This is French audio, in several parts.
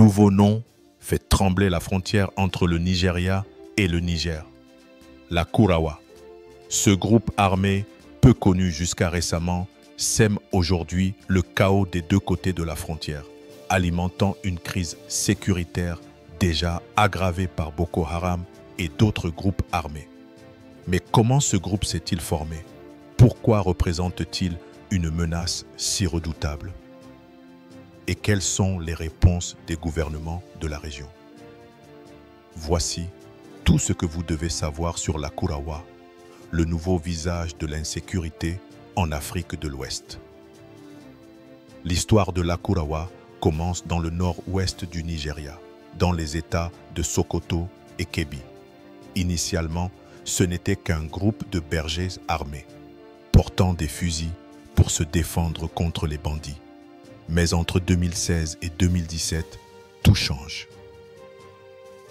nouveau nom fait trembler la frontière entre le Nigeria et le Niger. La Kourawa. Ce groupe armé, peu connu jusqu'à récemment, sème aujourd'hui le chaos des deux côtés de la frontière, alimentant une crise sécuritaire déjà aggravée par Boko Haram et d'autres groupes armés. Mais comment ce groupe s'est-il formé? Pourquoi représente-t-il une menace si redoutable? Et quelles sont les réponses des gouvernements de la région? Voici tout ce que vous devez savoir sur la Kourawa, le nouveau visage de l'insécurité en Afrique de l'Ouest. L'histoire de la Kourawa commence dans le nord-ouest du Nigeria, dans les États de Sokoto et Kebbi. Initialement, ce n'était qu'un groupe de bergers armés, portant des fusils pour se défendre contre les bandits. Mais entre 2016 et 2017, tout change.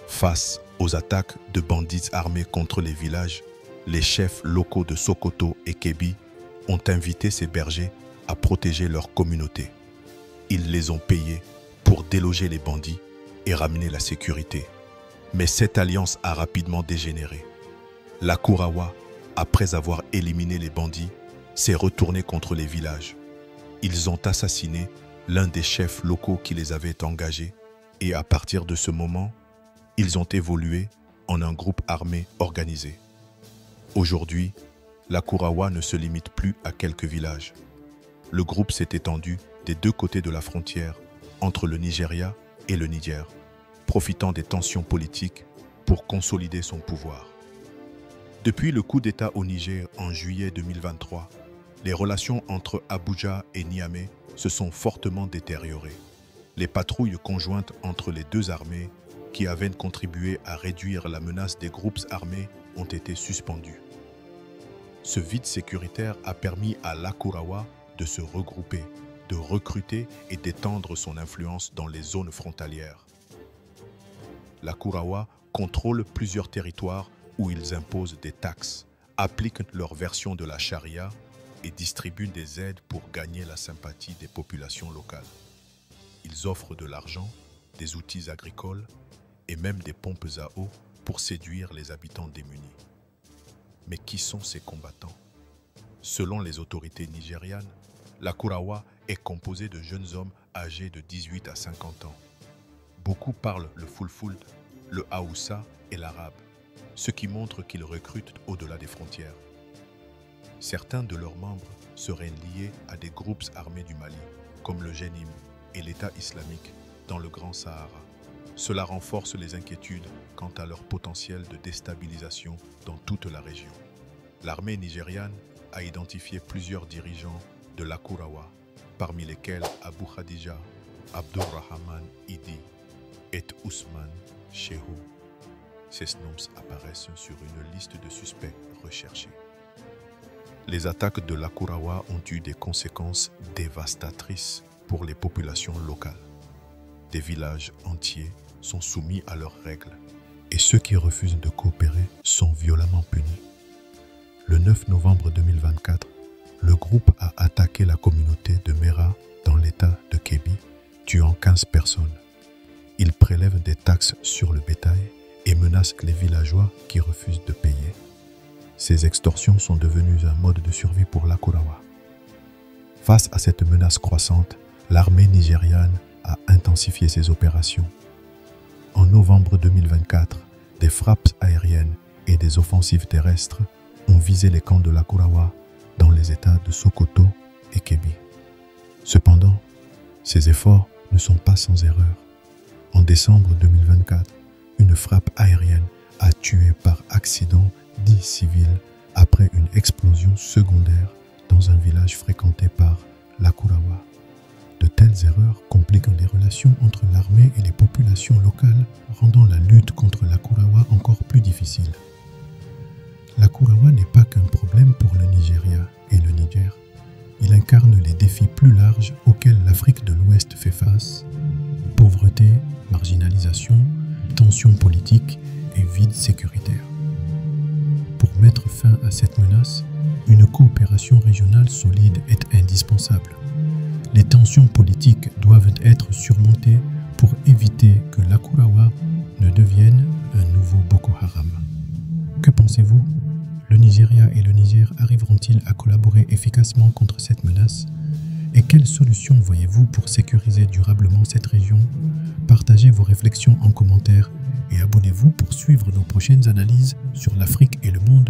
Face aux attaques de bandits armés contre les villages, les chefs locaux de Sokoto et Kebbi ont invité ces bergers à protéger leur communauté. Ils les ont payés pour déloger les bandits et ramener la sécurité. Mais cette alliance a rapidement dégénéré. La Kourawa, après avoir éliminé les bandits, s'est retournée contre les villages. Ils ont assassiné l'un des chefs locaux qui les avait engagés et à partir de ce moment, ils ont évolué en un groupe armé organisé. Aujourd'hui, la Kourawa ne se limite plus à quelques villages. Le groupe s'est étendu des deux côtés de la frontière entre le Nigeria et le Niger, profitant des tensions politiques pour consolider son pouvoir. Depuis le coup d'État au Niger en juillet 2023, les relations entre Abuja et Niamey se sont fortement détériorées. Les patrouilles conjointes entre les deux armées, qui avaient contribué à réduire la menace des groupes armés, ont été suspendues. Ce vide sécuritaire a permis à la Kourawa de se regrouper, de recruter et d'étendre son influence dans les zones frontalières. La Kourawa contrôle plusieurs territoires où ils imposent des taxes, appliquent leur version de la charia et distribuent des aides pour gagner la sympathie des populations locales. Ils offrent de l'argent, des outils agricoles et même des pompes à eau pour séduire les habitants démunis. Mais qui sont ces combattants? Selon les autorités nigérianes, la Kourawa est composée de jeunes hommes âgés de 18 à 50 ans. Beaucoup parlent le Fulfulde, le Haoussa et l'arabe, ce qui montre qu'ils recrutent au-delà des frontières. Certains de leurs membres seraient liés à des groupes armés du Mali, comme le Jenim et l'État islamique dans le Grand Sahara. Cela renforce les inquiétudes quant à leur potentiel de déstabilisation dans toute la région. L'armée nigériane a identifié plusieurs dirigeants de la Kourawa, parmi lesquels Abu Khadija, Abdurrahman Idi et Ousmane Shehu. Ces noms apparaissent sur une liste de suspects recherchés. Les attaques de la Kourawa ont eu des conséquences dévastatrices pour les populations locales. Des villages entiers sont soumis à leurs règles et ceux qui refusent de coopérer sont violemment punis. Le 9 novembre 2024, le groupe a attaqué la communauté de Mera dans l'état de Kebbi, tuant 15 personnes. Il prélève des taxes sur le bétail et menace les villageois qui refusent de payer. Ces extorsions sont devenues un mode de survie pour la Kourawa. Face à cette menace croissante, l'armée nigériane a intensifié ses opérations. En novembre 2024, des frappes aériennes et des offensives terrestres ont visé les camps de la Kourawa dans les États de Sokoto et Kebbi. Cependant, ces efforts ne sont pas sans erreur. En décembre 2024, une frappe aérienne a tué par accident 10 civils après une explosion secondaire dans un village fréquenté par la Kourawa. De telles erreurs compliquent les relations entre l'armée et les populations locales, rendant la lutte contre la Kourawa encore plus difficile. La Kourawa n'est pas qu'un problème pour le Nigeria et le Niger. Il incarne les défis plus larges auxquels l'Afrique de l'Ouest fait face: pauvreté, marginalisation, tensions politiques et vide sécuritaire. Pour mettre fin à cette menace, une coopération régionale solide est indispensable. Les tensions politiques doivent être surmontées pour éviter pensez-vous? Le Nigeria et le Niger arriveront-ils à collaborer efficacement contre cette menace? Et quelles solutions voyez-vous pour sécuriser durablement cette région? Partagez vos réflexions en commentaire et abonnez-vous pour suivre nos prochaines analyses sur l'Afrique et le monde.